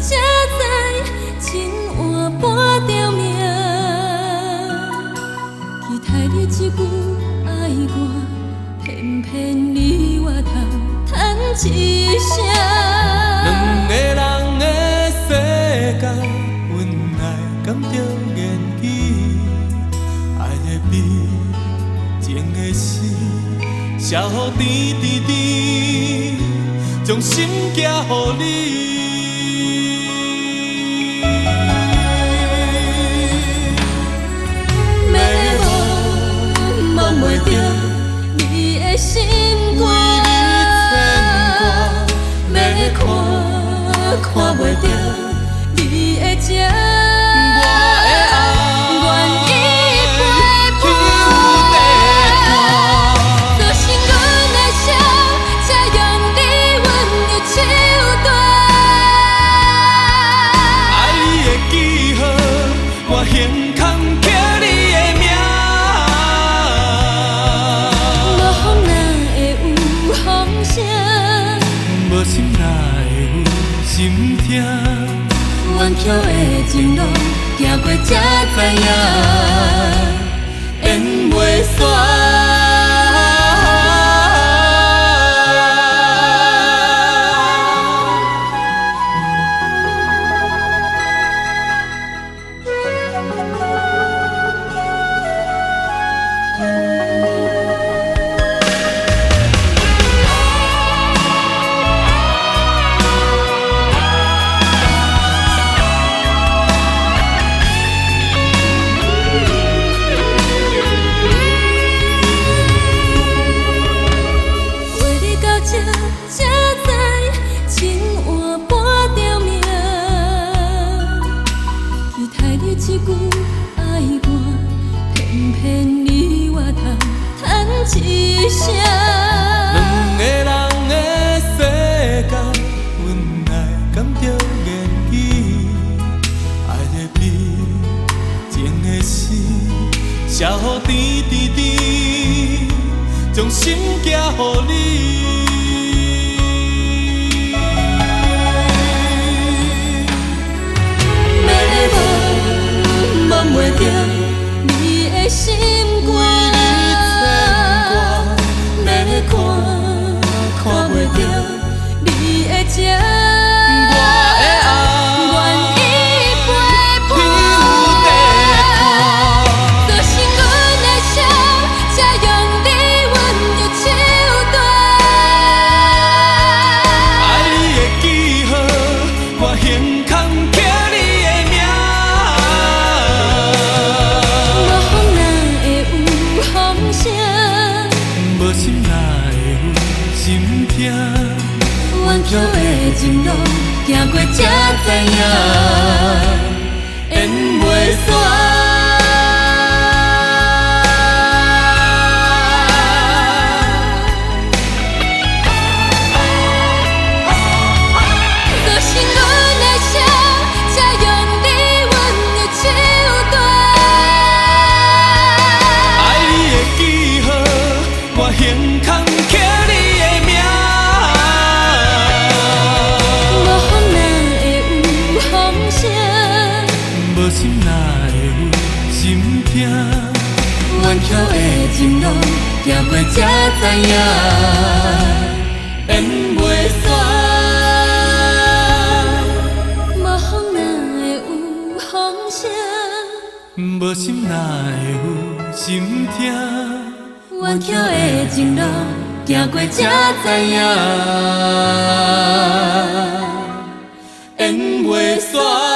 才知情换半条命，期待你一句爱我，偏偏你我头叹一声。两个人的世界，阮爱甘着延期，爱的美，情的死，写予甜甜甜，将心寄予你。忘袂着你的心肝，要看袂着你的情，我的爱愿意陪伴。就算阮的伤，才用你温柔手段。爱你的记号，我胸空刻你的名。无心哪会有心痛？弯曲的情路，行过才知影，缘袂煞。才知情换半条命，期待你一句爱我，偏偏你我头叹一声。两个人的世界，阮爱甘着延期，爱的美，情的死，写予甜甜甜，将心寄予你。忘袂着你的心肝，要看袂着你的情，我的爱愿意陪伴。就算阮的伤，才用你温柔手段。爱你的记号，我胸空刻你的名。无心哪会有心痛？弯曲的情路，行过才知影，缘袂煞。就算阮的伤，才用你温柔手段。爱你的记号，我胸空刻你的名。无风哪会有风声，无心哪会有心痛？弯曲的情路，行过才知影，缘袂煞。无风哪会有风声，无心哪会有心痛？弯曲的情路，行过才知影，缘袂煞。